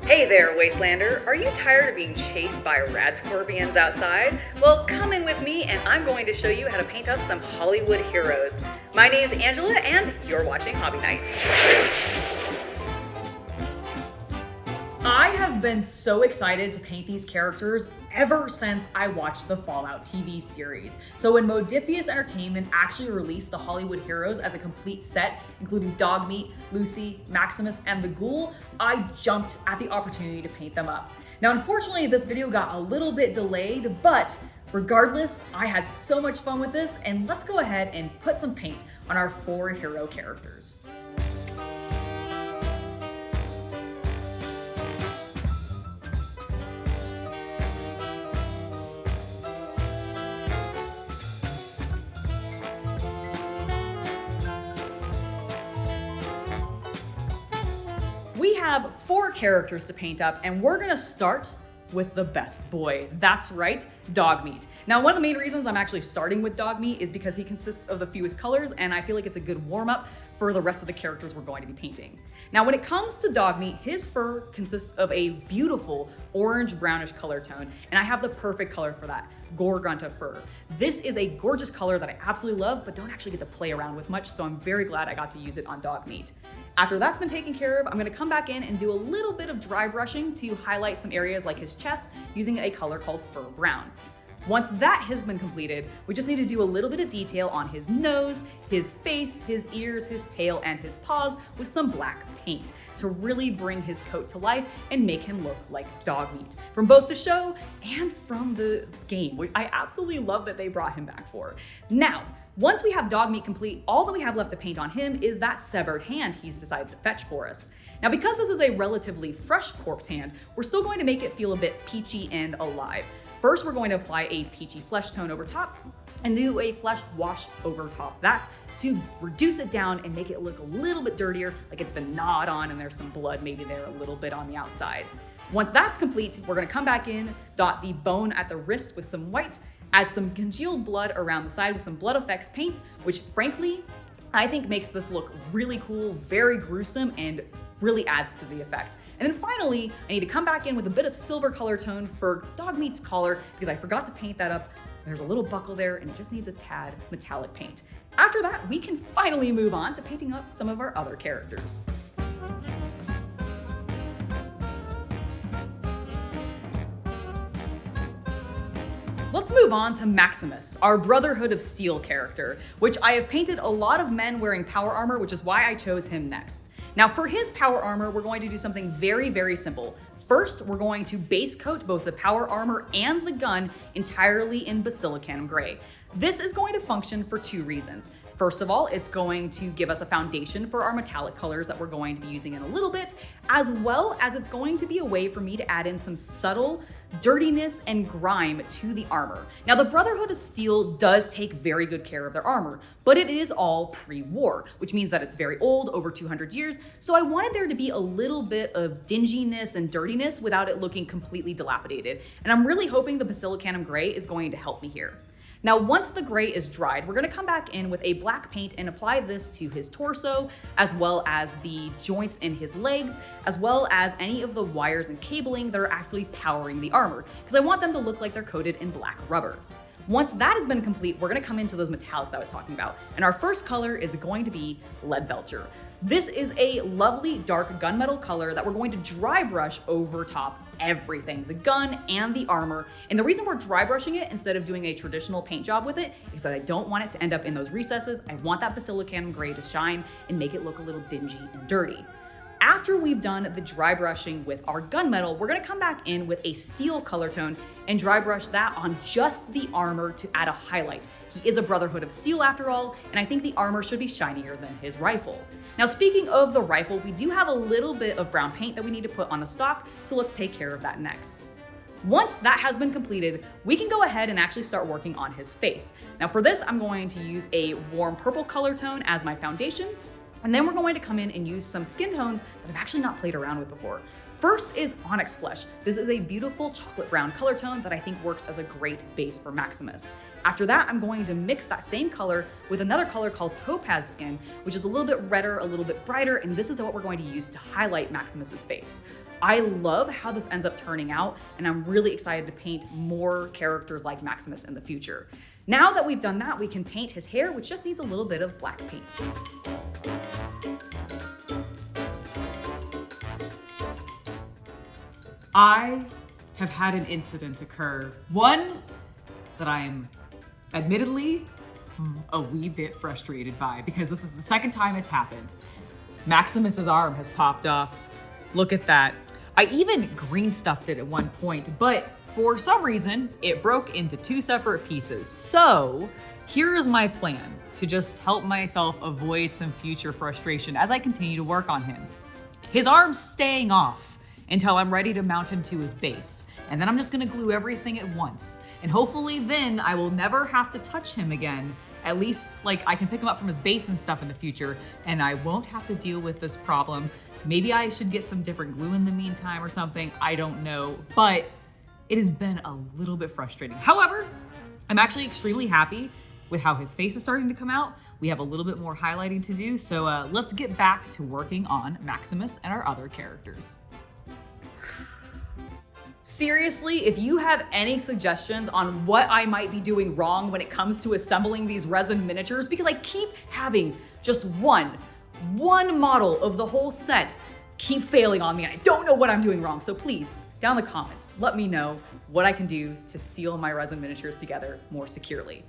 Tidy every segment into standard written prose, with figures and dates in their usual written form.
Hey there, Wastelander. Are you tired of being chased by rad scorpions outside? Well, come in with me and I'm going to show you how to paint up some Hollywood heroes. My name is Angela and you're watching Hobby Night. I have been so excited to paint these characters ever since I watched the Fallout TV series. So when Modifius Entertainment actually released the Hollywood Heroes as a complete set, including Dogmeat, Lucy, Maximus, and the Ghoul, I jumped at the opportunity to paint them up. Now, unfortunately, this video got a little bit delayed, but regardless, I had so much fun with this, and let's go ahead and put some paint on our 4 hero characters. We have 4 characters to paint up, and we're gonna start with the best boy. That's right, Dogmeat. Now, one of the main reasons I'm actually starting with Dogmeat is because he consists of the fewest colors, and I feel like it's a good warm-up for the rest of the characters we're going to be painting. Now, when it comes to Dogmeat, his fur consists of a beautiful orange-brownish color tone, and I have the perfect color for that, Gorgonta fur. This is a gorgeous color that I absolutely love, but don't actually get to play around with much, so I'm very glad I got to use it on Dogmeat. After that's been taken care of, I'm gonna come back in and do a little bit of dry brushing to highlight some areas like his chest using a color called fur brown. Once that has been completed, we just need to do a little bit of detail on his nose, his face, his ears, his tail, and his paws with some black paint to really bring his coat to life and make him look like Dogmeat from both the show and from the game, which I absolutely love that they brought him back for. Now, once we have Dogmeat complete, all that we have left to paint on him is that severed hand he's decided to fetch for us. Now, because this is a relatively fresh corpse hand, we're still going to make it feel a bit peachy and alive. First, we're going to apply a peachy flesh tone over top and do a flesh wash over top that to reduce it down and make it look a little bit dirtier, like it's been gnawed on and there's some blood maybe there a little bit on the outside. Once that's complete, we're gonna come back in, dot the bone at the wrist with some white, add some congealed blood around the side with some blood effects paint, which frankly, I think makes this look really cool, very gruesome, and really adds to the effect. And then finally, I need to come back in with a bit of silver color tone for Dogmeat's collar because I forgot to paint that up. There's a little buckle there and it just needs a tad metallic paint. After that, we can finally move on to painting up some of our other characters. Let's move on to Maximus, our Brotherhood of Steel character, which I have painted a lot of men wearing power armor, which is why I chose him next. Now for his power armor, we're going to do something very, very simple. First, we're going to base coat both the power armor and the gun entirely in Basilicanum Gray. This is going to function for 2 reasons. First of all, it's going to give us a foundation for our metallic colors that we're going to be using in a little bit, as well as it's going to be a way for me to add in some subtle dirtiness and grime to the armor. Now, the Brotherhood of Steel does take very good care of their armor, but it is all pre-war, which means that it's very old, over 200 years, so I wanted there to be a little bit of dinginess and dirtiness without it looking completely dilapidated, and I'm really hoping the Basilicanum Gray is going to help me here. Now, once the gray is dried, we're gonna come back in with a black paint and apply this to his torso, as well as the joints in his legs, as well as any of the wires and cabling that are actually powering the armor, because I want them to look like they're coated in black rubber. Once that has been complete, we're gonna come into those metallics I was talking about, and our first color is going to be Lead Belcher. This is a lovely dark gunmetal color that we're going to dry brush over top everything, the gun and the armor. And the reason we're dry brushing it instead of doing a traditional paint job with it is that I don't want it to end up in those recesses. I want that Basilicanum Gray to shine and make it look a little dingy and dirty. After we've done the dry brushing with our gunmetal, we're gonna come back in with a steel color tone and dry brush that on just the armor to add a highlight. He is a Brotherhood of Steel after all, and I think the armor should be shinier than his rifle. Now, speaking of the rifle, we do have a little bit of brown paint that we need to put on the stock, so let's take care of that next. Once that has been completed, we can go ahead and actually start working on his face. Now for this, I'm going to use a warm purple color tone as my foundation, and then we're going to come in and use some skin tones that I've actually not played around with before. First is onyx flesh. This is a beautiful chocolate brown color tone that I think works as a great base for Maximus. After that, I'm going to mix that same color with another color called topaz skin, which is a little bit redder, a little bit brighter, and this is what we're going to use to highlight Maximus's face. I love how this ends up turning out, and I'm really excited to paint more characters like Maximus in the future. Now that we've done that, we can paint his hair, which just needs a little bit of black paint. I have had an incident occur. One that I'm admittedly a wee bit frustrated by, because this is the second time it's happened. Maximus's arm has popped off. Look at that. I even green stuffed it at one point, but for some reason, it broke into two separate pieces. So here is my plan to just help myself avoid some future frustration as I continue to work on him. His arm's staying off until I'm ready to mount him to his base. And then I'm just gonna glue everything at once. And hopefully then I will never have to touch him again. At least like I can pick him up from his base and stuff in the future, and I won't have to deal with this problem. Maybe I should get some different glue in the meantime or something, I don't know. But it has been a little bit frustrating. However, I'm actually extremely happy with how his face is starting to come out. We have a little bit more highlighting to do, so let's get back to working on Maximus and our other characters. Seriously, if you have any suggestions on what I might be doing wrong when it comes to assembling these resin miniatures, because I keep having just one model of the whole set keep failing on me, and I don't know what I'm doing wrong. So please, down in the comments, let me know what I can do to seal my resin miniatures together more securely.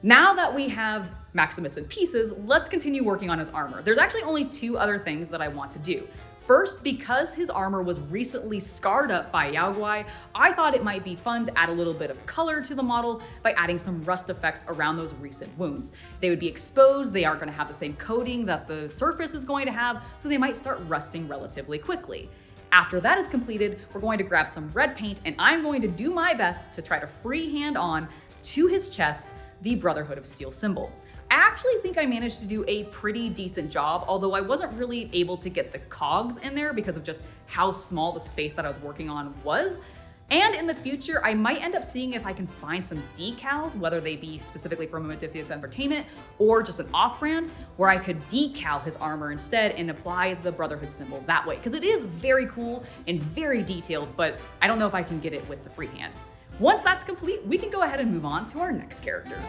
Now that we have Maximus in pieces, let's continue working on his armor. There's actually only two other things that I want to do. First, because his armor was recently scarred up by Yao Guai, I thought it might be fun to add a little bit of color to the model by adding some rust effects around those recent wounds. They would be exposed, they aren't going to have the same coating that the surface is going to have, so they might start rusting relatively quickly. After that is completed, we're going to grab some red paint, and I'm going to do my best to try to freehand on to his chest the Brotherhood of Steel symbol. I actually think I managed to do a pretty decent job, although I wasn't really able to get the cogs in there because of just how small the space that I was working on was. And in the future, I might end up seeing if I can find some decals, whether they be specifically from Modiphius Entertainment or just an off-brand, where I could decal his armor instead and apply the Brotherhood symbol that way. Because it is very cool and very detailed, but I don't know if I can get it with the freehand. Once that's complete, we can go ahead and move on to our next character.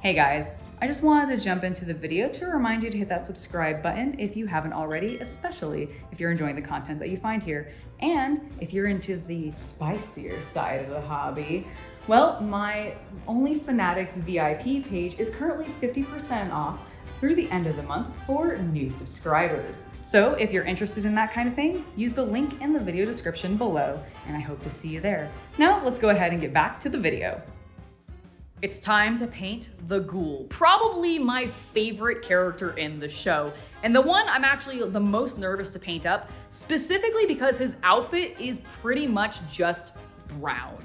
Hey guys, I just wanted to jump into the video to remind you to hit that subscribe button if you haven't already, especially if you're enjoying the content that you find here. And if you're into the spicier side of the hobby, well, my Only Fanatics VIP page is currently 50% off through the end of the month for new subscribers. So if you're interested in that kind of thing, use the link in the video description below, and I hope to see you there. Now let's go ahead and get back to the video. It's time to paint the Ghoul, probably my favorite character in the show, and the one I'm actually the most nervous to paint up, specifically because his outfit is pretty much just brown.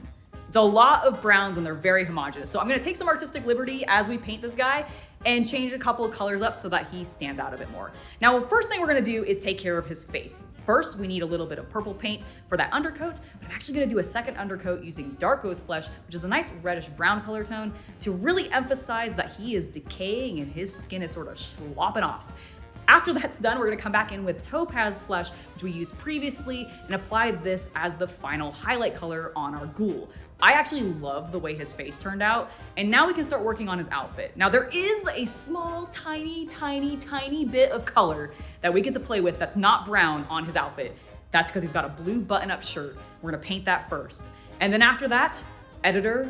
It's a lot of browns and they're very homogeneous. So I'm gonna take some artistic liberty as we paint this guy and change a couple of colors up so that he stands out a bit more. Now, first thing we're gonna do is take care of his face. First, we need a little bit of purple paint for that undercoat, but I'm actually gonna do a second undercoat using Dark Oath Flesh, which is a nice reddish brown color tone, to really emphasize that he is decaying and his skin is sort of slopping off. After that's done, we're gonna come back in with Topaz Flesh, which we used previously, and apply this as the final highlight color on our Ghoul. I actually love the way his face turned out, and now we can start working on his outfit. Now there is a small, tiny bit of color that we get to play with that's not brown on his outfit. That's because he's got a blue button-up shirt. We're gonna paint that first. And then after that, editor,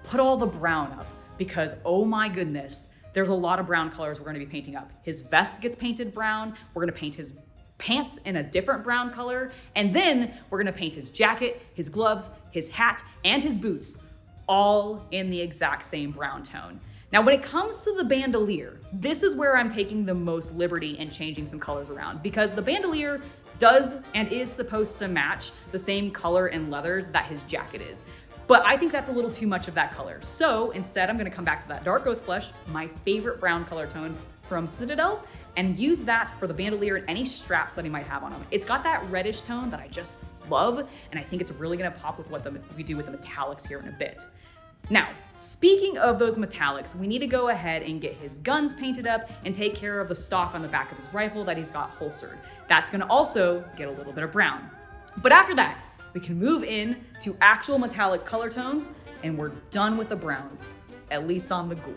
put all the brown up, because oh my goodness, there's a lot of brown colors we're gonna be painting up. His vest gets painted brown. We're gonna paint his pants in a different brown color. And then we're gonna paint his jacket, his gloves, his hat, and his boots, all in the exact same brown tone. Now, when it comes to the bandolier, this is where I'm taking the most liberty and changing some colors around, because the bandolier does and is supposed to match the same color and leathers that his jacket is. but I think that's a little too much of that color. So instead, I'm gonna come back to that Dark Oath Flesh, my favorite brown color tone from Citadel, and use that for the bandolier and any straps that he might have on him. It's got that reddish tone that I just love, and I think it's really gonna pop with what we do with the metallics here in a bit. Now, speaking of those metallics, we need to go ahead and get his guns painted up and take care of the stock on the back of his rifle that he's got holstered. That's gonna also get a little bit of brown. But after that, we can move in to actual metallic color tones, and we're done with the browns, at least on the Ghoul.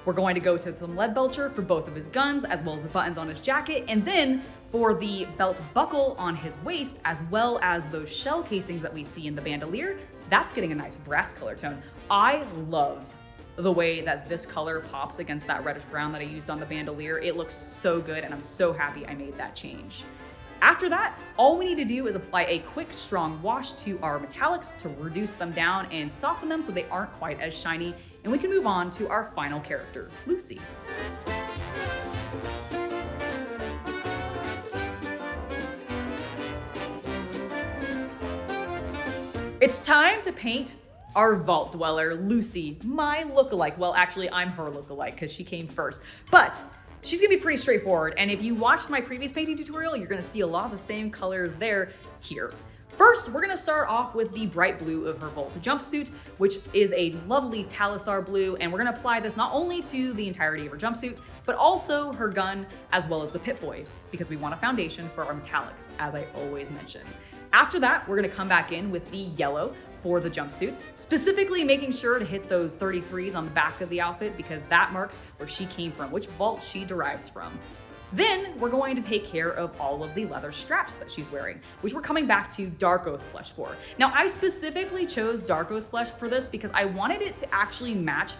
We're going to go to some lead belcher for both of his guns, as well as the buttons on his jacket, and then for the belt buckle on his waist, as well as those shell casings that we see in the bandolier, that's getting a nice brass color tone. I love the way that this color pops against that reddish brown that I used on the bandolier. It looks so good, and I'm so happy I made that change. After that, all we need to do is apply a quick, strong wash to our metallics to reduce them down and soften them so they aren't quite as shiny, and we can move on to our final character, Lucy. It's time to paint our vault dweller, Lucy, my lookalike. Well, actually, I'm her lookalike because she came first, but she's gonna be pretty straightforward, and if you watched my previous painting tutorial, you're gonna see a lot of the same colors there here. First, we're gonna start off with the bright blue of her Vault jumpsuit, which is a lovely Talisar blue, and we're gonna apply this not only to the entirety of her jumpsuit, but also her gun, as well as the Pip-Boy, because we want a foundation for our metallics, as I always mention. After that, we're gonna come back in with the yellow for the jumpsuit, specifically making sure to hit those 33s on the back of the outfit because that marks where she came from, which vault she derives from. Then we're going to take care of all of the leather straps that she's wearing, which we're coming back to Dark Oath Flesh for. Now, I specifically chose Dark Oath Flesh for this because I wanted it to actually match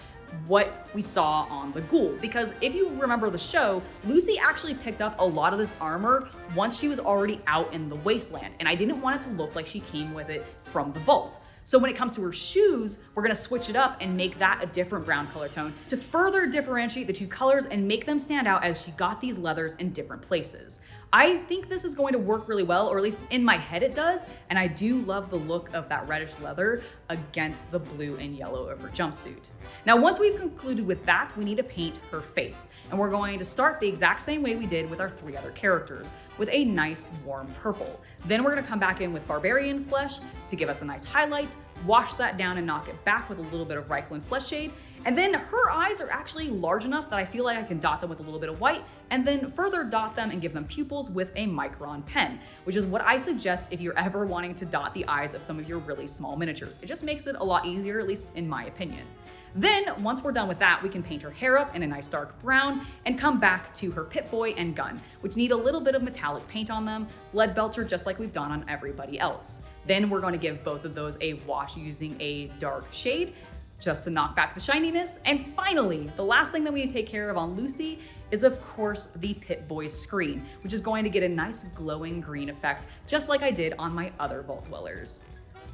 what we saw on the Ghoul. Because if you remember the show, Lucy actually picked up a lot of this armor once she was already out in the wasteland, and I didn't want it to look like she came with it from the vault. So when it comes to her shoes, we're gonna switch it up and make that a different brown color tone to further differentiate the two colors and make them stand out as she got these leathers in different places. I think this is going to work really well, or at least in my head it does, and I do love the look of that reddish leather against the blue and yellow of her jumpsuit. Now, once we've concluded with that, we need to paint her face, and we're going to start the exact same way we did with our three other characters, with a nice warm purple. Then we're gonna come back in with Barbarian Flesh to give us a nice highlight, wash that down and knock it back with a little bit of Reikland Flesh Shade. And then her eyes are actually large enough that I feel like I can dot them with a little bit of white and then further dot them and give them pupils with a Micron pen, which is what I suggest if you're ever wanting to dot the eyes of some of your really small miniatures. It just makes it a lot easier, at least in my opinion. Then, once we're done with that, we can paint her hair up in a nice dark brown and come back to her Pip-Boy and gun, which need a little bit of metallic paint on them, lead belcher just like we've done on everybody else. Then we're going to give both of those a wash using a dark shade, just to knock back the shininess. And finally, the last thing that we need to take care of on Lucy is of course the Pip-Boy screen, which is going to get a nice glowing green effect, just like I did on my other Vault Dwellers.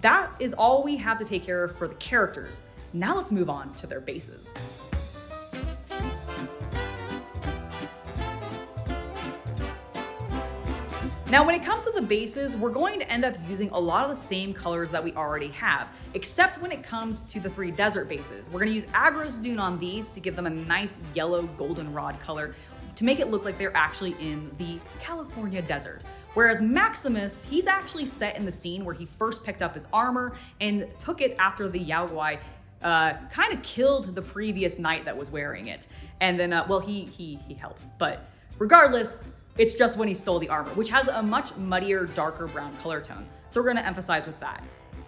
That is all we have to take care of for the characters. Now let's move on to their bases. Now, when it comes to the bases, we're going to end up using a lot of the same colors that we already have, except when it comes to the three desert bases. We're gonna use Agros Dune on these to give them a nice yellow goldenrod color to make it look like they're actually in the California desert. Whereas Maximus, he's actually set in the scene where he first picked up his armor and took it after the Yao Guai kind of killed the previous knight that was wearing it. And then, well, he helped, but regardless, it's just when he stole the armor, which has a much muddier, darker brown color tone. So we're gonna emphasize with that.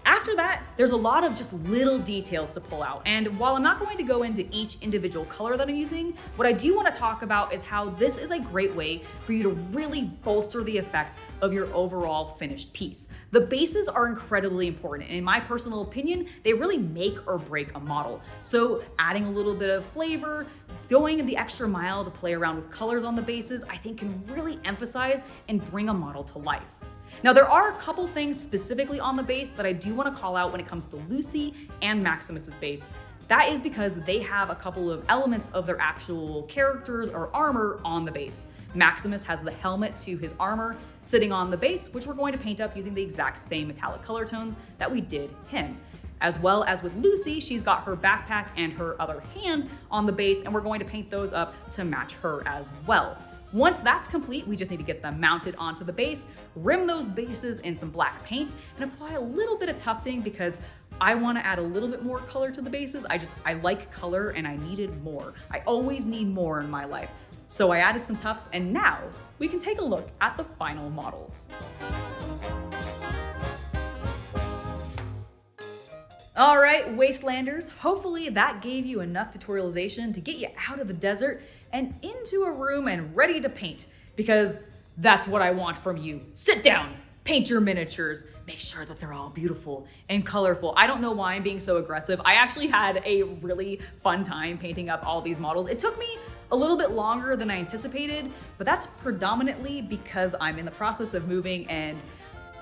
After that, there's a lot of just little details to pull out. And while I'm not going to go into each individual color that I'm using, what I do want to talk about is how this is a great way for you to really bolster the effect of your overall finished piece. The bases are incredibly important. And in my personal opinion, they really make or break a model. So adding a little bit of flavor, going the extra mile to play around with colors on the bases, I think can really emphasize and bring a model to life. Now, there are a couple things specifically on the base that I do want to call out when it comes to Lucy and Maximus's base. That is because they have a couple of elements of their actual characters or armor on the base. Maximus has the helmet to his armor sitting on the base, which we're going to paint up using the exact same metallic color tones that we did him. as well as with Lucy, she's got her backpack and her other hand on the base, and we're going to paint those up to match her as well. Once that's complete, we just need to get them mounted onto the base, rim those bases in some black paint, and apply a little bit of tufting because I want to add a little bit more color to the bases. I like color and I needed more. I always need more in my life. So I added some tufts, and now we can take a look at the final models. All right, Wastelanders, hopefully that gave you enough tutorialization to get you out of the desert and into a room and ready to paint, because that's what I want from you. Sit down, paint your miniatures, make sure that they're all beautiful and colorful. I don't know why I'm being so aggressive. I actually had a really fun time painting up all these models. It took me a little bit longer than I anticipated, but that's predominantly because I'm in the process of moving and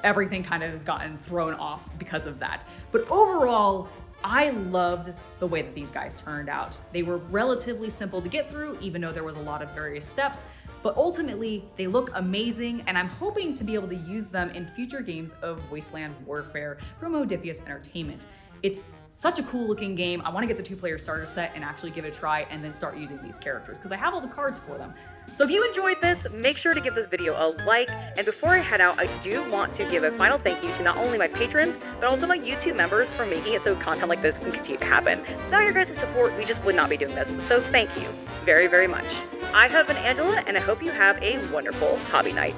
everything kind of has gotten thrown off because of that. But overall, I loved the way that these guys turned out. They were relatively simple to get through, even though there was a lot of various steps, but ultimately they look amazing, and I'm hoping to be able to use them in future games of Wasteland Warfare from Modiphius Entertainment. It's such a cool looking game. I want to get the 2-player starter set and actually give it a try and then start using these characters because I have all the cards for them. So if you enjoyed this, make sure to give this video a like, and before I head out, I do want to give a final thank you to not only my patrons, but also my YouTube members for making it so content like this can continue to happen. Without your guys' support, we just would not be doing this, so thank you very, very much. I have been Angela, and I hope you have a wonderful hobby night.